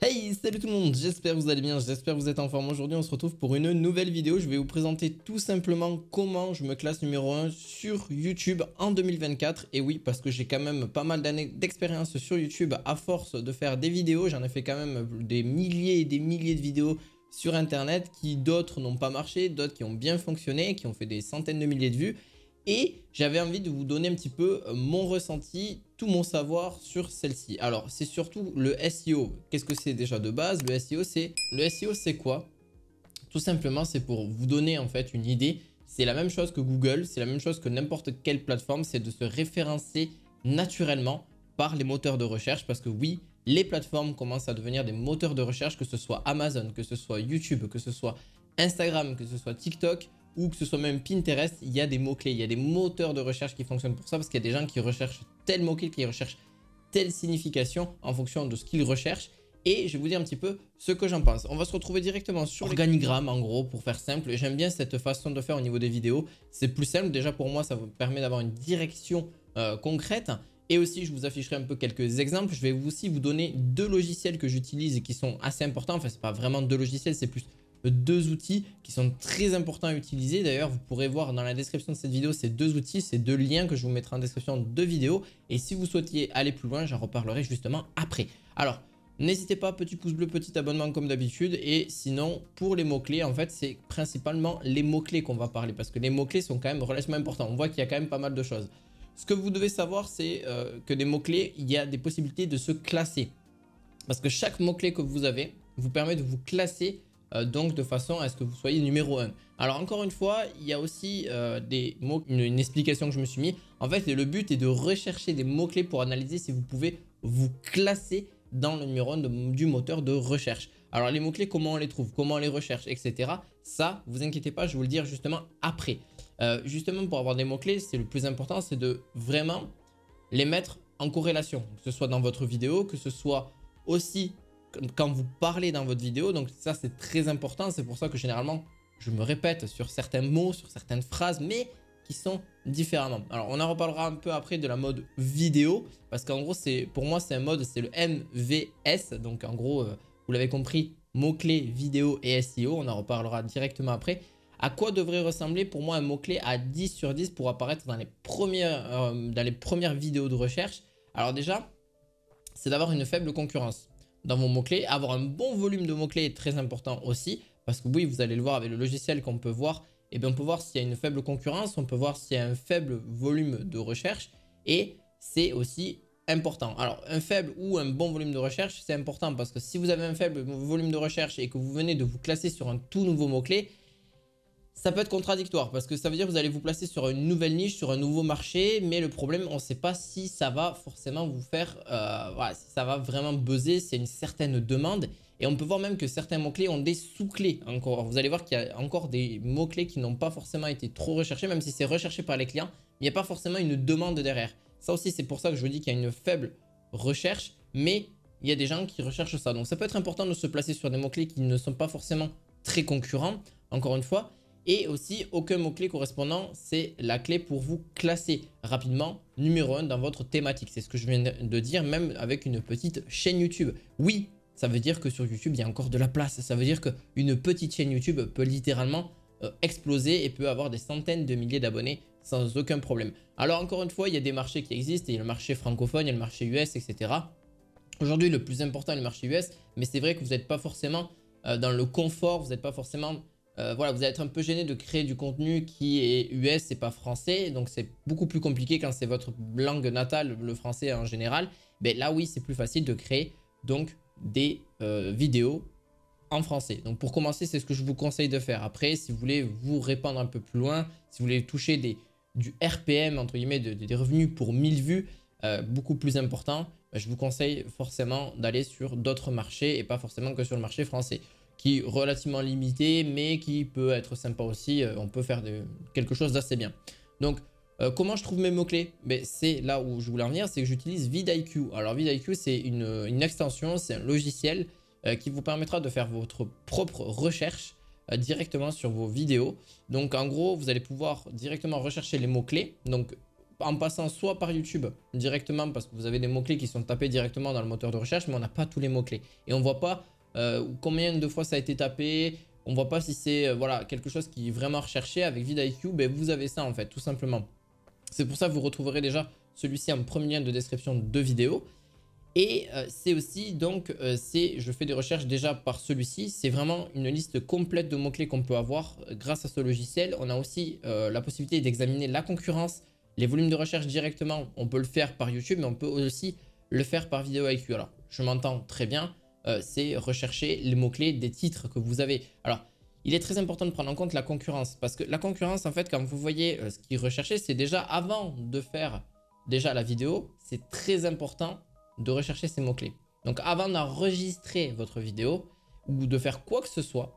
Hey, salut tout le monde, j'espère que vous allez bien, j'espère que vous êtes en forme. Aujourd'hui on se retrouve pour une nouvelle vidéo. Je vais vous présenter tout simplement comment je me classe numéro 1 sur YouTube en 2024. Et oui, parce que j'ai quand même pas mal d'années d'expérience sur YouTube à force de faire des vidéos. J'en ai fait quand même des milliers et des milliers de vidéos sur internet qui d'autres n'ont pas marché, d'autres qui ont bien fonctionné, qui ont fait des centaines de milliers de vues. Et j'avais envie de vous donner un petit peu mon ressenti, tout mon savoir sur celle-ci. Alors, c'est surtout le SEO. Qu'est-ce que c'est déjà de base? Le SEO, c'est quoi? Tout simplement, c'est pour vous donner en fait une idée. C'est la même chose que Google, c'est la même chose que n'importe quelle plateforme, c'est de se référencer naturellement par les moteurs de recherche. Parce que oui, les plateformes commencent à devenir des moteurs de recherche, que ce soit Amazon, que ce soit YouTube, que ce soit Instagram, que ce soit TikTok, ou que ce soit même Pinterest, il y a des mots-clés, il y a des moteurs de recherche qui fonctionnent pour ça parce qu'il y a des gens qui recherchent tel mot-clé, qui recherchent telle signification en fonction de ce qu'ils recherchent. Et je vais vous dire un petit peu ce que j'en pense. On va se retrouver directement sur l'organigramme en gros pour faire simple. J'aime bien cette façon de faire au niveau des vidéos. C'est plus simple. Déjà pour moi, ça vous permet d'avoir une direction concrète. Et aussi, je vous afficherai un peu quelques exemples. Je vais aussi vous donner deux logiciels que j'utilise et qui sont assez importants. Enfin, ce n'est pas vraiment deux logiciels, c'est plus deux outils qui sont très importants à utiliser. D'ailleurs, vous pourrez voir dans la description de cette vidéo ces deux outils, ces deux liens que je vous mettrai en description de vidéo. Et si vous souhaitiez aller plus loin, j'en reparlerai justement après. Alors, n'hésitez pas, petit pouce bleu, petit abonnement comme d'habitude. Et sinon, pour les mots-clés, en fait, c'est principalement les mots-clés qu'on va parler parce que les mots-clés sont quand même relativement importants. On voit qu'il y a quand même pas mal de choses. Ce que vous devez savoir, c'est que des mots-clés, il y a des possibilités de se classer. Parce que chaque mot-clé que vous avez vous permet de vous classer donc de façon à ce que vous soyez numéro 1. Alors encore une fois, il y a aussi des mots, une explication que je me suis mis. En fait, le but est de rechercher des mots-clés pour analyser si vous pouvez vous classer dans le numéro 1 du moteur de recherche. Alors les mots-clés, comment on les trouve, comment on les recherche, etc. Ça, vous inquiétez pas, je vais vous le dire justement après. Justement, pour avoir des mots-clés, c'est le plus important, c'est de vraiment les mettre en corrélation. Que ce soit dans votre vidéo, que ce soit aussi quand vous parlez dans votre vidéo. Donc ça, c'est très important. C'est pour ça que généralement, je me répète sur certains mots, sur certaines phrases, mais qui sont différemment. Alors, on en reparlera un peu après de la mode vidéo, parce qu'en gros, pour moi, c'est un mode, c'est le MVS. Donc, en gros, vous l'avez compris, mots-clés, vidéo et SEO. On en reparlera directement après. À quoi devrait ressembler pour moi un mot-clé à 10 sur 10 pour apparaître dans les premières vidéos de recherche? Alors déjà, c'est d'avoir une faible concurrence dans vos mots-clés. Avoir un bon volume de mots-clés est très important aussi. Parce que oui, vous allez le voir avec le logiciel qu'on peut voir. Et bien on peut voir s'il y a une faible concurrence. On peut voir s'il y a un faible volume de recherche. Et c'est aussi important. Alors un faible ou un bon volume de recherche, c'est important. Parce que si vous avez un faible volume de recherche et que vous venez de vous classer sur un tout nouveau mot-clé, ça peut être contradictoire parce que ça veut dire que vous allez vous placer sur une nouvelle niche, sur un nouveau marché, mais le problème, on ne sait pas si ça va forcément vous faire, voilà, si ça va vraiment buzzer, c'est une certaine demande. Et on peut voir même que certains mots-clés ont des sous-clés encore. Vous allez voir qu'il y a encore des mots-clés qui n'ont pas forcément été trop recherchés, même si c'est recherché par les clients, il n'y a pas forcément une demande derrière. Ça aussi, c'est pour ça que je vous dis qu'il y a une faible recherche, mais il y a des gens qui recherchent ça. Donc ça peut être important de se placer sur des mots-clés qui ne sont pas forcément très concurrents, encore une fois. Et aussi, aucun mot-clé correspondant, c'est la clé pour vous classer rapidement numéro 1 dans votre thématique. C'est ce que je viens de dire, même avec une petite chaîne YouTube. Oui, ça veut dire que sur YouTube, il y a encore de la place. Ça veut dire qu'une petite chaîne YouTube peut littéralement exploser et peut avoir des centaines de milliers d'abonnés sans aucun problème. Alors encore une fois, il y a des marchés qui existent. Il y a le marché francophone, il y a le marché US, etc. Aujourd'hui, le plus important est le marché US, mais c'est vrai que vous n'êtes pas forcément dans le confort, vous n'êtes pas forcément... voilà, vous allez être un peu gêné de créer du contenu qui est US et pas français. Donc, c'est beaucoup plus compliqué quand c'est votre langue natale, le français en général. Mais là, oui, c'est plus facile de créer donc des vidéos en français. Donc, pour commencer, c'est ce que je vous conseille de faire. Après, si vous voulez vous répandre un peu plus loin, si vous voulez toucher du RPM, entre guillemets, des revenus pour 1000 vues, beaucoup plus important, je vous conseille forcément d'aller sur d'autres marchés et pas forcément que sur le marché français, qui est relativement limité, mais qui peut être sympa aussi. On peut faire quelque chose d'assez bien. Donc, comment je trouve mes mots-clés? C'est là où je voulais en venir, c'est que j'utilise vidIQ. Alors, vidIQ, c'est une extension, c'est un logiciel qui vous permettra de faire votre propre recherche directement sur vos vidéos. Donc, en gros, vous allez pouvoir directement rechercher les mots-clés. Donc, en passant soit par YouTube directement parce que vous avez des mots-clés qui sont tapés directement dans le moteur de recherche, mais on n'a pas tous les mots-clés. Et on ne voit pas combien de fois ça a été tapé, on ne voit pas si c'est voilà, quelque chose qui est vraiment recherché. Avec vidIQ, ben, vous avez ça en fait, tout simplement. C'est pour ça que vous retrouverez déjà celui-ci en premier lien de description de vidéo. Et c'est aussi donc, je fais des recherches déjà par celui-ci. C'est vraiment une liste complète de mots-clés qu'on peut avoir grâce à ce logiciel. On a aussi la possibilité d'examiner la concurrence, les volumes de recherche directement. On peut le faire par YouTube, mais on peut aussi le faire par vidIQ. Alors, je m'entends très bien. C'est rechercher les mots-clés des titres que vous avez. Alors, il est très important de prendre en compte la concurrence. Parce que la concurrence, en fait, quand vous voyez ce qui est recherché, c'est déjà avant de faire déjà la vidéo, c'est très important de rechercher ces mots-clés. Donc avant d'enregistrer votre vidéo ou de faire quoi que ce soit,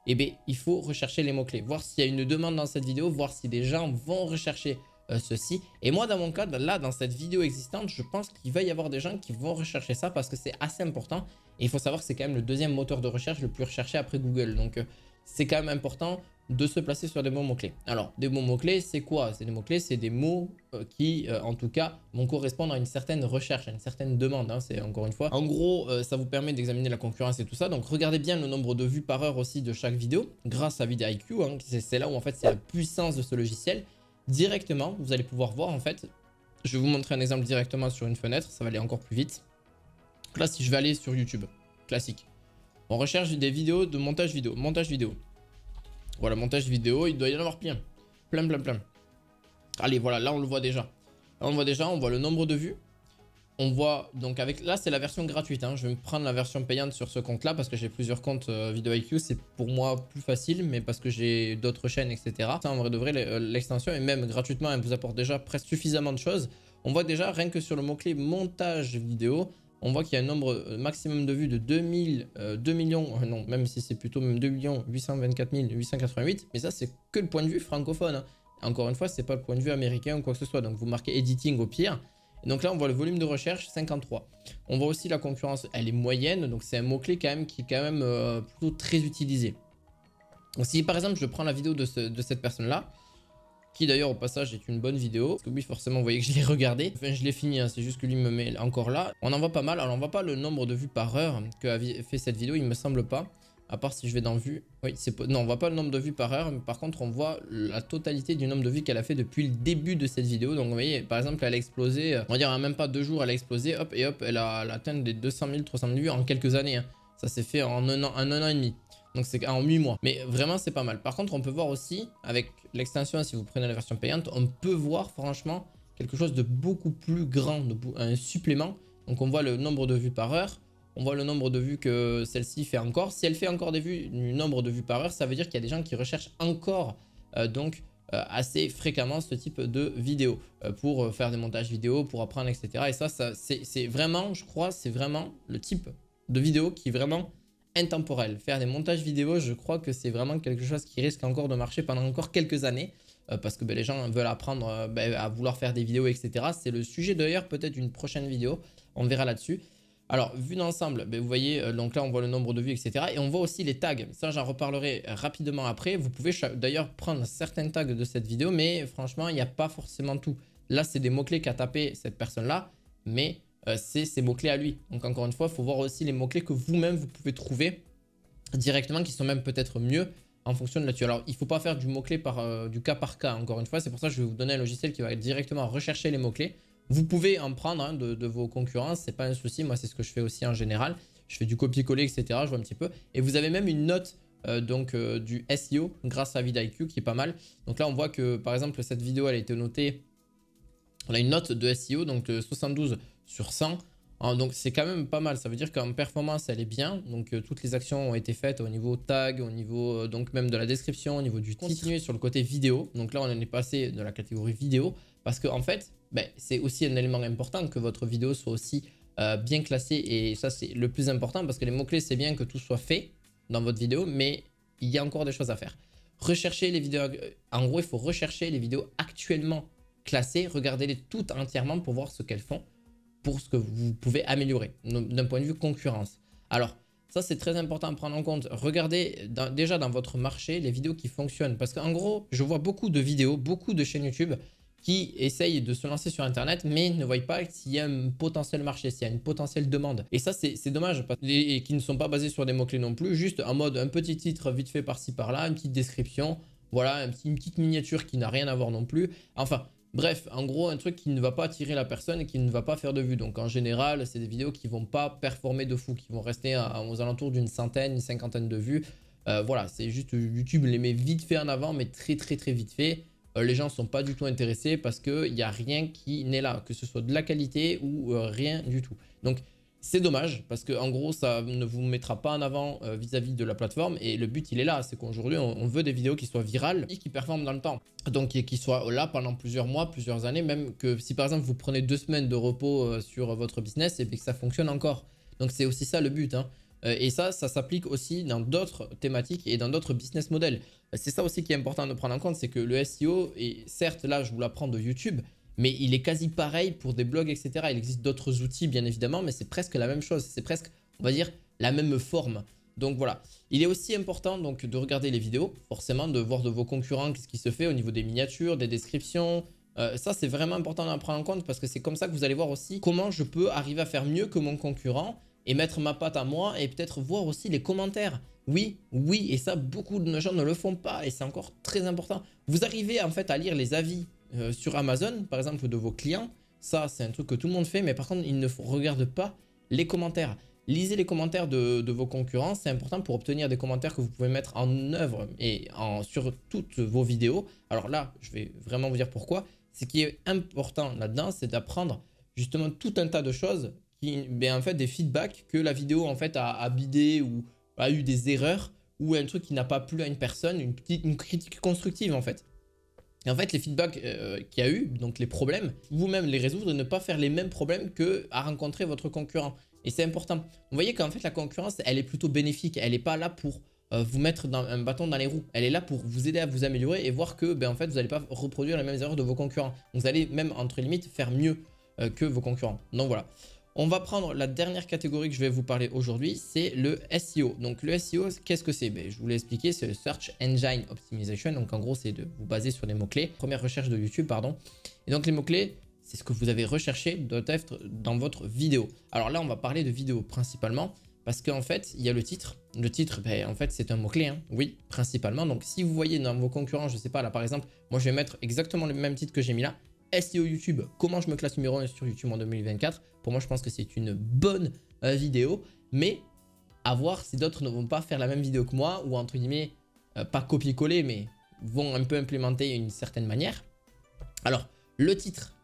eh bien, il faut rechercher les mots-clés, voir s'il y a une demande dans cette vidéo, voir si des gens vont rechercher ceci. Et moi, dans mon cas, là, dans cette vidéo existante, je pense qu'il va y avoir des gens qui vont rechercher ça parce que c'est assez important. Et il faut savoir que c'est quand même le deuxième moteur de recherche le plus recherché après Google. Donc, c'est quand même important de se placer sur des bons mots-clés. Alors, des bons mots-clés, c'est quoi? C'est des mots-clés, c'est des mots qui, en tout cas, vont correspondre à une certaine recherche, à une certaine demande. Hein, c'est encore une fois. En gros, ça vous permet d'examiner la concurrence et tout ça. Donc, regardez bien le nombre de vues par heure aussi de chaque vidéo grâce à vidIQ. Hein, c'est là où, en fait, c'est la puissance de ce logiciel. Directement, vous allez pouvoir voir, en fait, je vais vous montrer un exemple directement sur une fenêtre. Ça va aller encore plus vite. Là, si je vais aller sur YouTube, classique. On recherche des vidéos de montage vidéo. Montage vidéo. Voilà, montage vidéo, il doit y en avoir plein. Plein. Allez, voilà, là on le voit déjà. Là on le voit déjà, on voit le nombre de vues. On voit, donc avec, là c'est la version gratuite. Hein. Je vais me prendre la version payante sur ce compte-là parce que j'ai plusieurs comptes vidIQ. C'est pour moi plus facile, mais parce que j'ai d'autres chaînes, etc. Ça, en vrai de vrai, l'extension, et même gratuitement, elle vous apporte déjà presque suffisamment de choses. On voit déjà, rien que sur le mot-clé montage vidéo, on voit qu'il y a un nombre maximum de vues de 2 millions, non, même si c'est plutôt même 2 824 888, mais ça, c'est que le point de vue francophone. Hein. Encore une fois, c'est pas le point de vue américain ou quoi que ce soit, donc vous marquez editing au pire. Et donc là, on voit le volume de recherche, 53. On voit aussi la concurrence, elle est moyenne, donc c'est un mot-clé quand même qui est quand même plutôt très utilisé. Donc si par exemple, je prends la vidéo de cette personne-là, qui d'ailleurs au passage est une bonne vidéo, parce que oui forcément vous voyez que je l'ai regardé, enfin je l'ai fini, hein, c'est juste que lui me met encore là. On en voit pas mal, alors on voit pas le nombre de vues par heure qu'a fait cette vidéo, il me semble pas, à part si je vais dans vues, oui non on voit pas le nombre de vues par heure, mais par contre on voit la totalité du nombre de vues qu'elle a fait depuis le début de cette vidéo. Donc vous voyez par exemple elle a explosé, on va dire en même pas 2 jours elle a explosé, hop et hop elle a atteint des 200 000, 300 000 vues en quelques années, hein. Ça s'est fait en un an et demi. Donc c'est en 8 mois. Mais vraiment c'est pas mal. Par contre on peut voir aussi avec l'extension, si vous prenez la version payante, on peut voir franchement quelque chose de beaucoup plus grand, un supplément. Donc on voit le nombre de vues par heure. On voit le nombre de vues que celle-ci fait encore. Si elle fait encore des vues, du nombre de vues par heure, ça veut dire qu'il y a des gens qui recherchent encore assez fréquemment ce type de vidéo pour faire des montages vidéo, pour apprendre, etc. Et ça c'est vraiment, je crois, c'est vraiment le type de vidéo qui est vraiment intemporel. Faire des montages vidéo, je crois que c'est vraiment quelque chose qui risque encore de marcher pendant encore quelques années parce que les gens veulent apprendre à vouloir faire des vidéos, etc. C'est le sujet d'ailleurs peut-être d'une prochaine vidéo. On verra là-dessus. Alors, vu d'ensemble, vous voyez, donc là, on voit le nombre de vues, etc. Et on voit aussi les tags. Ça, j'en reparlerai rapidement après. Vous pouvez d'ailleurs prendre certains tags de cette vidéo, mais franchement, il n'y a pas forcément tout. Là, c'est des mots-clés qu'a tapé cette personne-là, mais c'est ses mots-clés à lui. Donc, encore une fois, il faut voir aussi les mots-clés que vous-même, vous pouvez trouver directement, qui sont même peut-être mieux en fonction de là-dessus. Alors, il ne faut pas faire du mot-clé du cas par cas, encore une fois. C'est pour ça que je vais vous donner un logiciel qui va directement rechercher les mots-clés. Vous pouvez en prendre hein, de vos concurrents, c'est pas un souci. Moi, c'est ce que je fais aussi en général. Je fais du copier-coller, etc. Je vois un petit peu. Et vous avez même une note du SEO grâce à vidIQ qui est pas mal. Donc là, on voit que, par exemple, cette vidéo, elle a été notée. On a une note de SEO, donc 72 sur 100. Donc c'est quand même pas mal. Ça veut dire qu'en performance, elle est bien. Donc toutes les actions ont été faites au niveau tag, au niveau donc même de la description, au niveau du titre. Continuer sur le côté vidéo. Donc là, on en est passé de la catégorie vidéo. Parce qu'en fait, c'est aussi un élément important que votre vidéo soit aussi bien classée. Et ça, c'est le plus important parce que les mots-clés, c'est bien que tout soit fait dans votre vidéo, mais il y a encore des choses à faire. Rechercher les vidéos. En gros, il faut rechercher les vidéos actuellement classées. Regardez-les toutes entièrement pour voir ce qu'elles font, pour ce que vous pouvez améliorer d'un point de vue concurrence. Alors, ça, c'est très important à prendre en compte. Regardez déjà dans votre marché les vidéos qui fonctionnent. Parce qu'en gros, je vois beaucoup de vidéos, beaucoup de chaînes YouTube qui essayent de se lancer sur Internet, mais ne voient pas s'il y a un potentiel marché, s'il y a une potentielle demande. Et ça, c'est dommage, et qui ne sont pas basés sur des mots-clés non plus, juste en mode un petit titre vite fait par-ci par-là, une petite description, voilà, une petite miniature qui n'a rien à voir non plus. Enfin, bref, en gros, un truc qui ne va pas attirer la personne et qui ne va pas faire de vues. Donc en général, c'est des vidéos qui ne vont pas performer de fou, qui vont rester aux alentours d'une centaine, une cinquantaine de vues. Voilà, c'est juste YouTube les met vite fait en avant, mais très vite fait. Les gens ne sont pas du tout intéressés parce qu'il n'y a rien qui n'est là, que ce soit de la qualité ou rien du tout. Donc c'est dommage parce qu'en gros, ça ne vous mettra pas en avant vis-à-vis de la plateforme. Et le but, il est là, c'est qu'aujourd'hui, on veut des vidéos qui soient virales et qui performent dans le temps. Donc qui soient là pendant plusieurs mois, plusieurs années, même que si par exemple vous prenez 2 semaines de repos sur votre business, et bien que ça fonctionne encore. Donc c'est aussi ça le but, hein. Et ça s'applique aussi dans d'autres thématiques et dans d'autres business models. C'est ça aussi qui est important de prendre en compte, c'est que le SEO, et certes là je vous l'apprends de YouTube, mais il est quasi pareil pour des blogs, etc. Il existe d'autres outils bien évidemment, mais c'est presque la même chose, c'est presque, on va dire, la même forme. Donc voilà, il est aussi important donc de regarder les vidéos, forcément de voir de vos concurrents qu'est-ce qui se fait au niveau des miniatures, des descriptions. Ça c'est vraiment important d'en prendre en compte parce que c'est comme ça que vous allez voir aussi comment je peux arriver à faire mieux que mon concurrent et mettre ma patte à moi et peut-être voir aussi les commentaires. Oui, et ça beaucoup de gens ne le font pas et c'est encore très important. Vous arrivez en fait à lire les avis sur Amazon par exemple de vos clients. Ça c'est un truc que tout le monde fait, mais par contre ils ne regardent pas les commentaires. Lisez les commentaires de vos concurrents, c'est important pour obtenir des commentaires que vous pouvez mettre en œuvre et sur toutes vos vidéos. Alors là, je vais vraiment vous dire pourquoi. Ce qui est important là-dedans, c'est d'apprendre justement tout un tas de choses en fait des feedbacks que la vidéo en fait a bidé ou a eu des erreurs ou un truc qui n'a pas plu à une personne, une critique constructive en fait. Et en fait les feedbacks qu'il y a eu, donc les problèmes, vous-même les résoudre et ne pas faire les mêmes problèmes que à rencontrer votre concurrent. Et c'est important. Vous voyez qu'en fait la concurrence elle est plutôt bénéfique, elle n'est pas là pour vous mettre un bâton dans les roues. Elle est là pour vous aider à vous améliorer et voir que en fait vous n'allez pas reproduire les mêmes erreurs de vos concurrents. Donc vous allez même entre limites faire mieux que vos concurrents. Donc voilà. On va prendre la dernière catégorie que je vais vous parler aujourd'hui, c'est le SEO. Donc le SEO, qu'est-ce que c'est? Je vous l'ai expliqué, c'est le Search Engine Optimization. Donc en gros, c'est de vous baser sur les mots-clés. Première recherche de YouTube, pardon. Et donc les mots-clés, c'est ce que vous avez recherché doit être dans votre vidéo. Alors là, on va parler de vidéo principalement parce qu'en fait, il y a le titre. Le titre, en fait, c'est un mot-clé, hein. Oui, principalement. Donc si vous voyez dans vos concurrents, je ne sais pas, là par exemple, moi je vais mettre exactement le même titre que j'ai mis là. SEO YouTube, comment je me classe numéro 1 sur YouTube en 2024. Pour moi, je pense que c'est une bonne vidéo, mais à voir si d'autres ne vont pas faire la même vidéo que moi ou entre guillemets, pas copier-coller, mais vont un peu implémenter une certaine manière. Alors, le titre,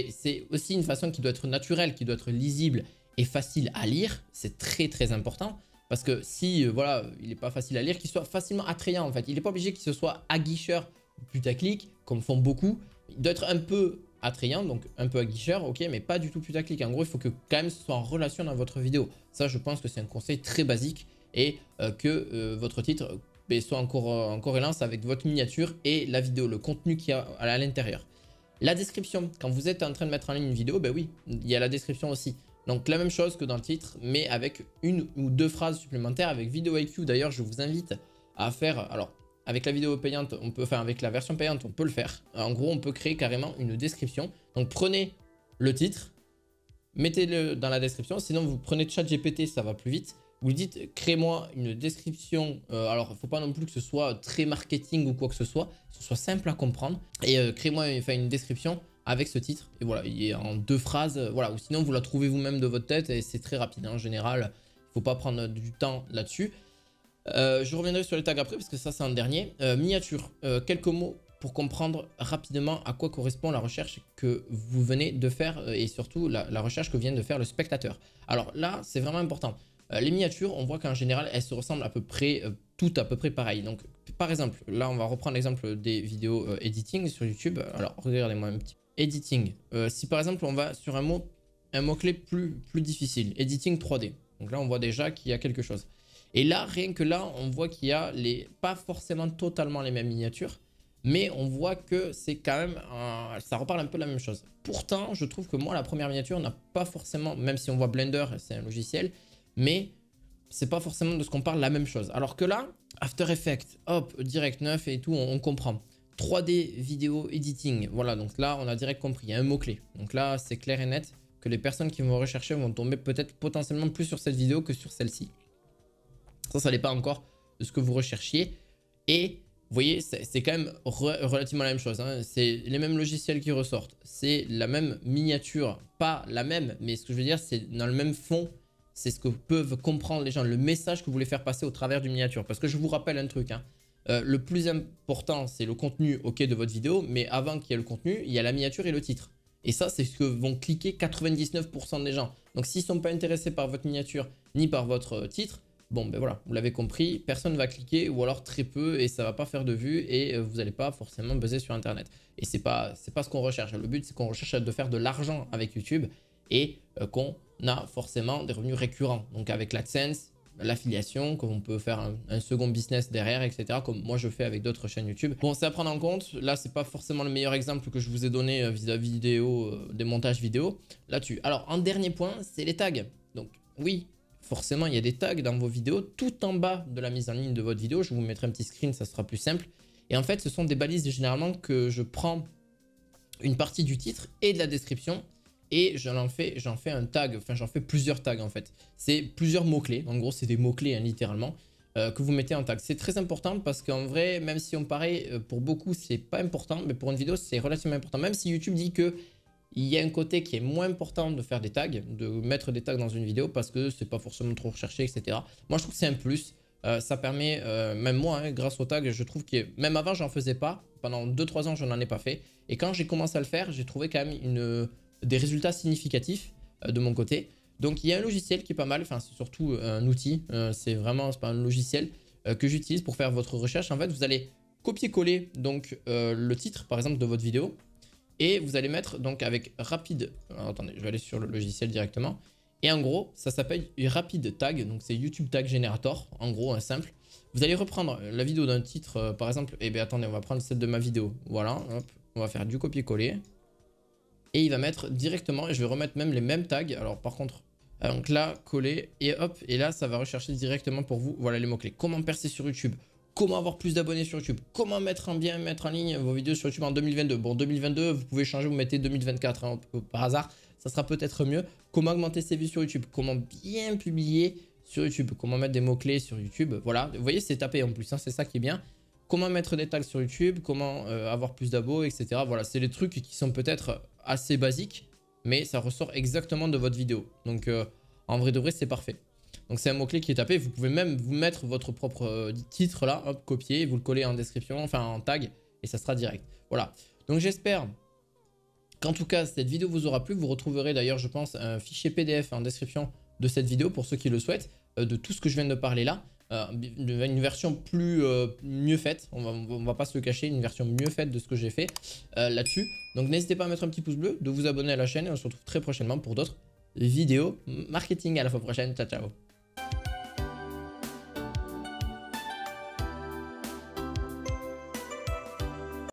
c'est aussi une façon qui doit être naturelle, qui doit être lisible et facile à lire. C'est très important parce que si voilà, il n'est pas facile à lire, qu'il soit facilement attrayant en fait. Il n'est pas obligé qu'il se soit aguicheur putaclic comme font beaucoup. Il doit être un peu attrayant, donc un peu aguicheur, ok, mais pas du tout putaclic. En gros, il faut que quand même ce soit en relation dans votre vidéo. Ça, je pense que c'est un conseil très basique et que votre titre soit en corrélance avec votre miniature et la vidéo, le contenu qu'il y a à l'intérieur. La description, quand vous êtes en train de mettre en ligne une vidéo, oui, il y a la description aussi. Donc la même chose que dans le titre, mais avec une ou deux phrases supplémentaires avec vidéo IQ. D'ailleurs, je vous invite à faire, alors avec la vidéo payante, on peut, enfin avec la version payante, on peut le faire. En gros, on peut créer carrément une description. Donc prenez le titre, mettez-le dans la description. Sinon, vous prenez ChatGPT, ça va plus vite. Vous dites, créez-moi une description. Alors, il ne faut pas non plus que ce soit très marketing ou quoi que ce soit simple à comprendre. Et créez-moi une description avec ce titre. Et voilà, il est en 2 phrases. Voilà, ou sinon, vous la trouvez vous-même de votre tête et c'est très rapide. En général, il ne faut pas prendre du temps là-dessus. Je reviendrai sur les tags après parce que ça, c'est un dernier. Miniature, quelques mots pour comprendre rapidement à quoi correspond la recherche que vous venez de faire et surtout la recherche que vient de faire le spectateur. Alors là, c'est vraiment important. Les miniatures, on voit qu'en général, elles se ressemblent à peu près, toutes à peu près pareilles. Donc, par exemple, là, on va reprendre l'exemple des vidéos editing sur YouTube. Alors, regardez-moi un petit peu. Editing. Si par exemple, on va sur un mot-clé plus difficile, editing 3D. Donc là, on voit déjà qu'il y a quelque chose. Et là, rien que là, on voit qu'il y a pas forcément totalement les mêmes miniatures, mais on voit que c'est quand même, ça reparle un peu de la même chose. Pourtant, je trouve que moi, la première miniature n'a pas forcément, même si on voit Blender, c'est un logiciel, mais c'est pas forcément de ce qu'on parle la même chose. Alors que là, After Effects, hop, Direct 9 et tout, on comprend. 3D vidéo editing. Voilà, donc là, on a direct compris. Il y a un mot-clé. Donc là, c'est clair et net que les personnes qui vont rechercher vont tomber peut-être potentiellement plus sur cette vidéo que sur celle-ci. Ça n'est pas encore de ce que vous recherchiez. Et vous voyez, c'est quand même relativement la même chose. Hein. C'est les mêmes logiciels qui ressortent. C'est la même miniature. Pas la même, mais ce que je veux dire, c'est dans le même fond. C'est ce que peuvent comprendre les gens. Le message que vous voulez faire passer au travers d'une miniature. Parce que je vous rappelle un truc. Hein. Le plus important, c'est le contenu de votre vidéo. Mais avant qu'il y ait le contenu, il y a la miniature et le titre. Et ça, c'est ce que vont cliquer 99% des gens. Donc, s'ils ne sont pas intéressés par votre miniature ni par votre titre, bon, ben voilà, vous l'avez compris, personne ne va cliquer ou alors très peu et ça ne va pas faire de vues et vous n'allez pas forcément buzzer sur Internet. Et ce n'est pas ce qu'on recherche. Le but, c'est qu'on recherche de faire de l'argent avec YouTube et qu'on a forcément des revenus récurrents. Donc, avec l'AdSense, l'affiliation, qu'on peut faire un second business derrière, etc. Comme moi je fais avec d'autres chaînes YouTube. Bon, c'est à prendre en compte. Là, c'est pas forcément le meilleur exemple que je vous ai donné vis-à-vis des montages vidéo là-dessus. Alors, en dernier point, c'est les tags. Donc, oui, forcément, il y a des tags dans vos vidéos. Tout en bas de la mise en ligne de votre vidéo, je vous mettrai un petit screen, ça sera plus simple. Et en fait, ce sont des balises généralement que je prends une partie du titre et de la description. Et j'en fais un tag, enfin j'en fais plusieurs tags en fait. C'est plusieurs mots-clés, en gros c'est des mots-clés hein, littéralement, que vous mettez en tag. C'est très important parce qu'en vrai, même si on paraît pour beaucoup c'est pas important, mais pour une vidéo c'est relativement important. Même si YouTube dit que il y a un côté qui est moins important de faire des tags, de mettre des tags dans une vidéo parce que c'est pas forcément trop recherché, etc. Moi je trouve que c'est un plus. Ça permet, même moi, hein, grâce aux tags, je trouve que même avant j'en faisais pas. Pendant 2-3 ans je n'en ai pas fait. Et quand j'ai commencé à le faire, j'ai trouvé quand même des résultats significatifs de mon côté. Donc il y a un logiciel qui est pas mal, enfin c'est surtout un outil, c'est pas un logiciel que j'utilise pour faire votre recherche. En fait, vous allez copier-coller donc le titre par exemple de votre vidéo et vous allez mettre donc avec rapide. Alors, attendez, je vais aller sur le logiciel directement. Et en gros, ça s'appelle Rapid Tag, donc c'est YouTube Tag Generator, en gros, un simple. Vous allez reprendre la vidéo d'un titre, par exemple, et bien attendez, on va prendre celle de ma vidéo. Voilà, hop, on va faire du copier-coller. Et il va mettre directement, et je vais remettre même les mêmes tags. Alors par contre, donc là, coller, et hop, et là, ça va rechercher directement pour vous, voilà les mots-clés. Comment percer sur YouTube? Comment avoir plus d'abonnés sur YouTube? Comment mettre en ligne vos vidéos sur YouTube en 2022? Bon, 2022, vous pouvez changer, vous mettez 2024 hein, par hasard, ça sera peut-être mieux. Comment augmenter ses vues sur YouTube? Comment bien publier sur YouTube? Comment mettre des mots-clés sur YouTube? Voilà, vous voyez, c'est tapé en plus, hein, c'est ça qui est bien. Comment mettre des tags sur YouTube? Comment avoir plus d'abos, etc. Voilà, c'est les trucs qui sont peut-être assez basiques, mais ça ressort exactement de votre vidéo. Donc, en vrai de vrai, c'est parfait. Donc c'est un mot-clé qui est tapé. Vous pouvez même vous mettre votre propre titre là, hop, copier, vous le collez en description, enfin en tag, et ça sera direct. Voilà. Donc j'espère qu'en tout cas, cette vidéo vous aura plu. Vous retrouverez d'ailleurs, je pense, un fichier PDF en description de cette vidéo pour ceux qui le souhaitent, de tout ce que je viens de parler là. Une version mieux faite, on va pas se le cacher, une version mieux faite de ce que j'ai fait là-dessus. Donc n'hésitez pas à mettre un petit pouce bleu, de vous abonner à la chaîne et on se retrouve très prochainement pour d'autres vidéos marketing. À la fois prochaine, ciao ciao.